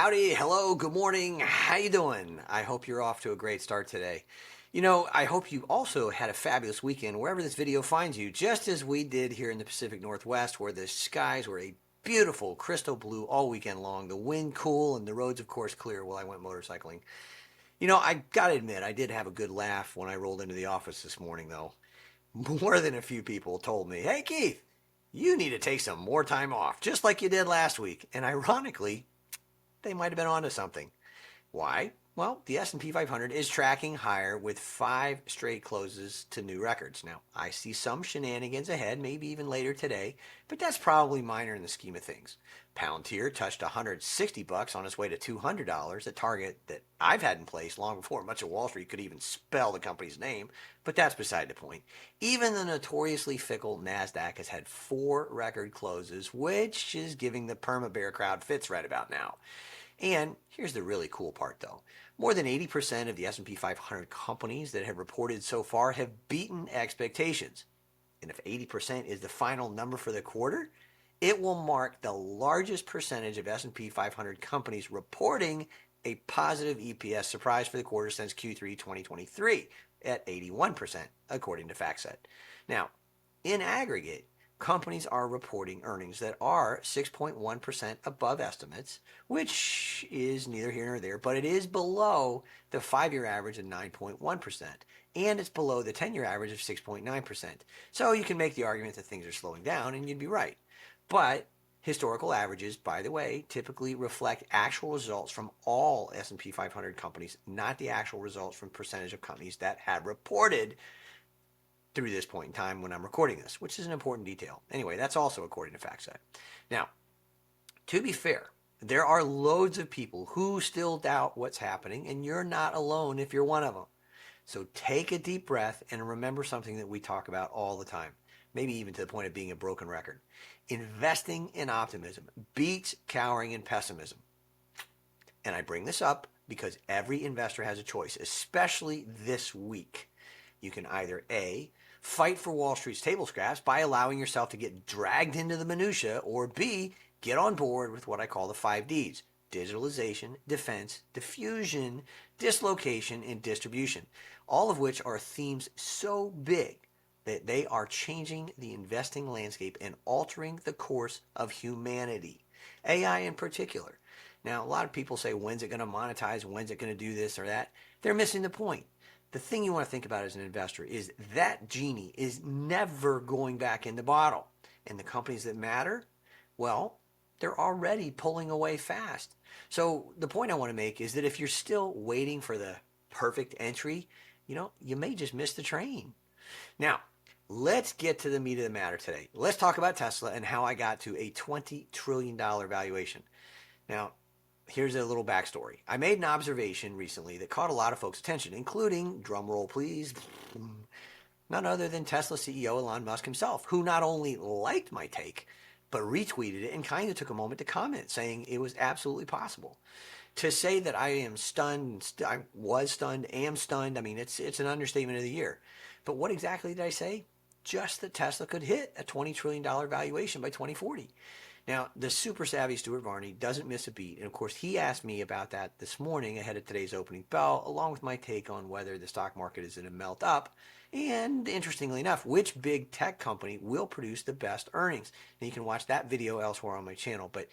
Howdy, hello, good morning. How you doing? I hope you're off to a great start today. I hope you also had a fabulous weekend wherever this video finds you, just as we did here in the Pacific Northwest, where the skies were a beautiful crystal blue all weekend long, the wind cool, and the roads, of course, clear while I went motorcycling. I gotta admit, I did have a good laugh when I rolled into the office this morning, though. More than a few people told me, "Hey, Keith, you need to take some more time off, just like you did last week." And ironically, they might have been onto something. Why? Well, the S&P 500 is tracking higher with 5 straight closes to new records. Now, I see some shenanigans ahead, maybe even later today, but that's probably minor in the scheme of things. Palantir touched $160 on its way to $200, a target that I've had in place long before much of Wall Street could even spell the company's name, but that's beside the point. Even the notoriously fickle Nasdaq has had 4 record closes, which is giving the perma bear crowd fits right about now. And here's the really cool part though. More than 80% of the S&P 500 companies that have reported so far have beaten expectations. And if 80% is the final number for the quarter, it will mark the largest percentage of S&P 500 companies reporting a positive EPS surprise for the quarter since Q3 2023 at 81%, according to FactSet. Now, in aggregate, companies are reporting earnings that are 6.1% above estimates, which is neither here nor there, but it is below the 5-year average of 9.1%, and it's below the 10-year average of 6.9%. So you can make the argument that things are slowing down, and you'd be right. But historical averages, by the way, typically reflect actual results from all S&P 500 companies, not the actual results from percentage of companies that have reported through this point in time when I'm recording this, which is an important detail. Anyway, that's also according to FactSet. Now, to be fair, there are loads of people who still doubt what's happening, and you're not alone if you're one of them. So take a deep breath and remember something that we talk about all the time, maybe even to the point of being a broken record. Investing in optimism beats cowering in pessimism. And I bring this up because every investor has a choice, especially this week. You can either A, fight for Wall Street's table scraps by allowing yourself to get dragged into the minutia, or B, get on board with what I call the 5 Ds: digitalization, defense, diffusion, dislocation, and distribution, all of which are themes so big that they are changing the investing landscape and altering the course of humanity, AI in particular. Now, a lot of people say, when's it going to monetize? When's it going to do this or that? They're missing the point. The thing you want to think about as an investor is that genie is never going back in the bottle. And the companies that matter, well, they're already pulling away fast. So the point I want to make is that if you're still waiting for the perfect entry, you may just miss the train. Now, let's get to the meat of the matter today. Let's talk about Tesla and how I got to a $20 trillion valuation. Now, here's a little backstory. I made an observation recently that caught a lot of folks' attention, including, drumroll please, none other than Tesla CEO Elon Musk himself, who not only liked my take, but retweeted it and kind of took a moment to comment, saying it was absolutely possible. To say that I am stunned, I was stunned, am stunned, I mean, it's an understatement of the year. But what exactly did I say? Just that Tesla could hit a $20 trillion valuation by 2040. Now, the super savvy Stuart Varney doesn't miss a beat. And of course, he asked me about that this morning ahead of today's opening bell, along with my take on whether the stock market is going to melt up. And interestingly enough, which big tech company will produce the best earnings? Now, you can watch that video elsewhere on my channel, but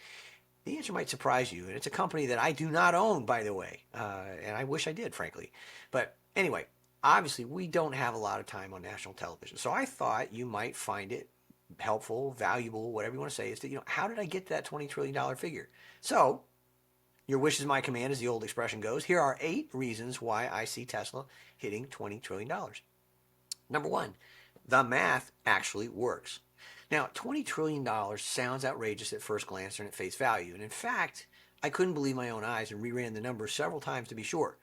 the answer might surprise you. And it's a company that I do not own, by the way. And I wish I did, frankly. But anyway, obviously, we don't have a lot of time on national television. So I thought you might find it helpful, valuable, whatever you want to say, is to, how did I get to that $20 trillion figure? So, your wish is my command, as the old expression goes. Here are 8 reasons why I see Tesla hitting $20 trillion. Number 1, the math actually works. Now, $20 trillion sounds outrageous at first glance and at face value. And in fact, I couldn't believe my own eyes and reran the numbers several times to be sure.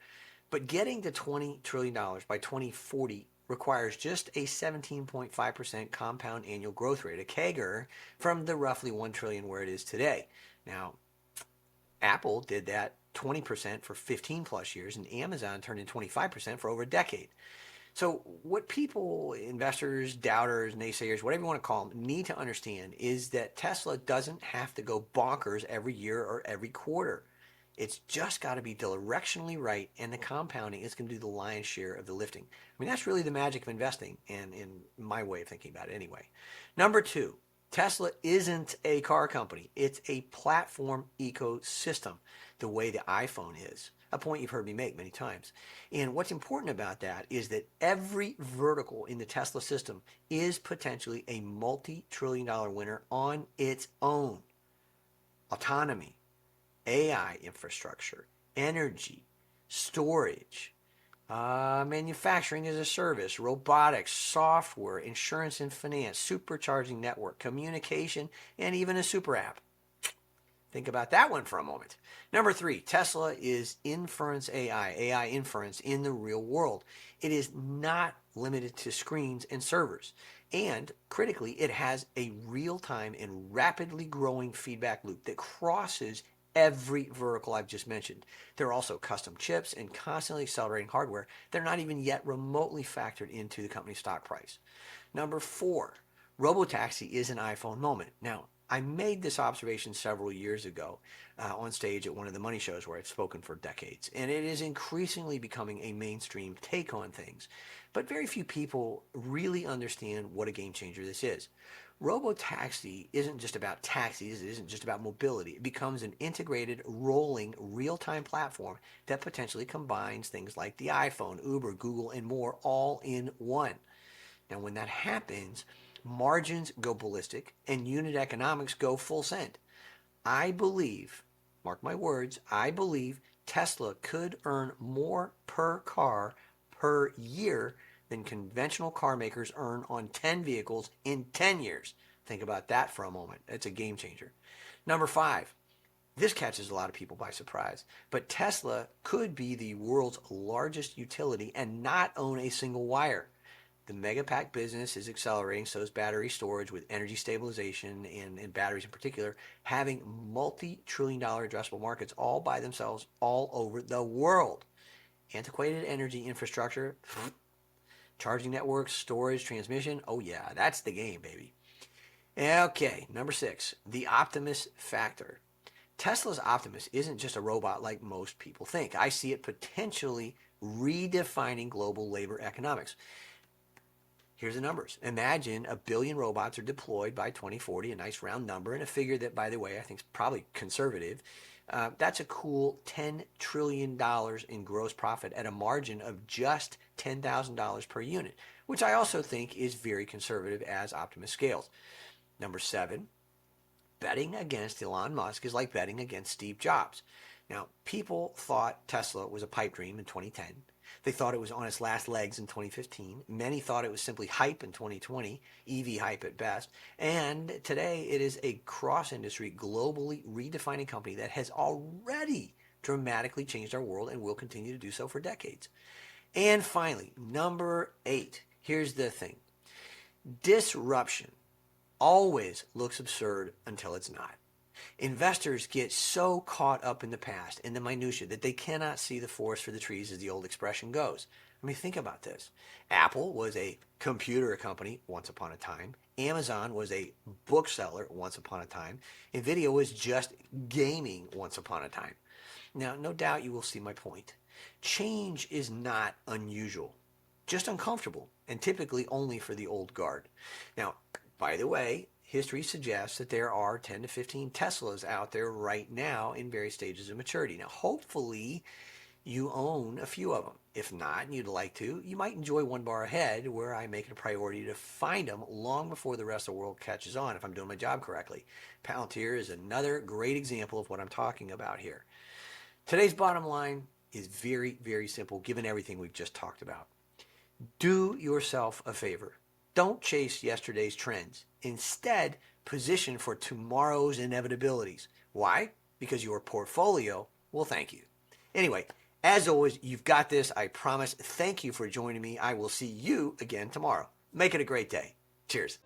But getting to $20 trillion by 2040 requires just a 17.5% compound annual growth rate, a CAGR, from the roughly $1 trillion where it is today. Now, Apple did that 20% for 15 plus years, and Amazon turned in 25% for over a decade. So what people, investors, doubters, naysayers, whatever you want to call them, need to understand is that Tesla doesn't have to go bonkers every year or every quarter. It's just got to be directionally right, and the compounding is going to do the lion's share of the lifting. I mean, that's really the magic of investing, and in my way of thinking about it anyway. Number two, Tesla isn't a car company. It's a platform ecosystem, the way the iPhone is. A point you've heard me make many times. And what's important about that is that every vertical in the Tesla system is potentially a multi-trillion-dollar winner on its own. Autonomy, AI infrastructure, energy, storage, manufacturing as a service, robotics, software, insurance and finance, supercharging network, communication, and even a super app. Think about that one for a moment. Number three, Tesla is inference AI inference in the real world. It is not limited to screens and servers. And critically, it has a real-time and rapidly growing feedback loop that crosses every vertical I've just mentioned. There are also custom chips and constantly accelerating hardware that are not even yet remotely factored into the company's stock price. Number four, Robotaxi is an iPhone moment. Now, I made this observation several years ago on stage at one of the money shows where I've spoken for decades, and it is increasingly becoming a mainstream take on things. But very few people really understand what a game changer this is. Robotaxi isn't just about taxis, it isn't just about mobility. It becomes an integrated, rolling, real-time platform that potentially combines things like the iPhone, Uber, Google, and more all in one. Now, when that happens, margins go ballistic and unit economics go full send. I believe, mark my words, I believe Tesla could earn more per car per year than conventional car makers earn on 10 vehicles in 10 years. Think about that for a moment. It's a game changer. Number five, this catches a lot of people by surprise, but Tesla could be the world's largest utility and not own a single wire. The megapack business is accelerating, so is battery storage with energy stabilization and batteries in particular, having multi-trillion-dollar addressable markets all by themselves all over the world. Antiquated energy infrastructure, charging networks, storage, transmission, oh yeah, that's the game, baby. Okay, number six, the Optimus factor. Tesla's Optimus isn't just a robot like most people think. I see it potentially redefining global labor economics. Here's the numbers. Imagine 1 billion robots are deployed by 2040, a nice round number, and a figure that, by the way, I think is probably conservative. That's a cool $10 trillion in gross profit at a margin of just $10,000 per unit, which I also think is very conservative as Optimus scales. Number seven, betting against Elon Musk is like betting against Steve Jobs. Now, people thought Tesla was a pipe dream in 2010. They thought it was on its last legs in 2015. Many thought it was simply hype in 2020, EV hype at best. And today it is a cross-industry, globally redefining company that has already dramatically changed our world and will continue to do so for decades. And finally, number eight. Here's the thing. Disruption always looks absurd until it's not. Investors get so caught up in the past and the minutiae that they cannot see the forest for the trees, as the old expression goes. I mean, think about this. Apple was a computer company once upon a time. Amazon was a bookseller once upon a time. Nvidia was just gaming once upon a time. Now, no doubt you will see my point. Change is not unusual, just uncomfortable, and typically only for the old guard. Now, by the way, history suggests that there are 10 to 15 Teslas out there right now in various stages of maturity. Now, hopefully, you own a few of them. If not, and you'd like to, you might enjoy one bar ahead, where I make it a priority to find them long before the rest of the world catches on, if I'm doing my job correctly. Palantir is another great example of what I'm talking about here. Today's bottom line is very, very simple, given everything we've just talked about. Do yourself a favor. Don't chase yesterday's trends. Instead, position for tomorrow's inevitabilities. Why? Because your portfolio will thank you. Anyway, as always, you've got this, I promise. Thank you for joining me. I will see you again tomorrow. Make it a great day. Cheers.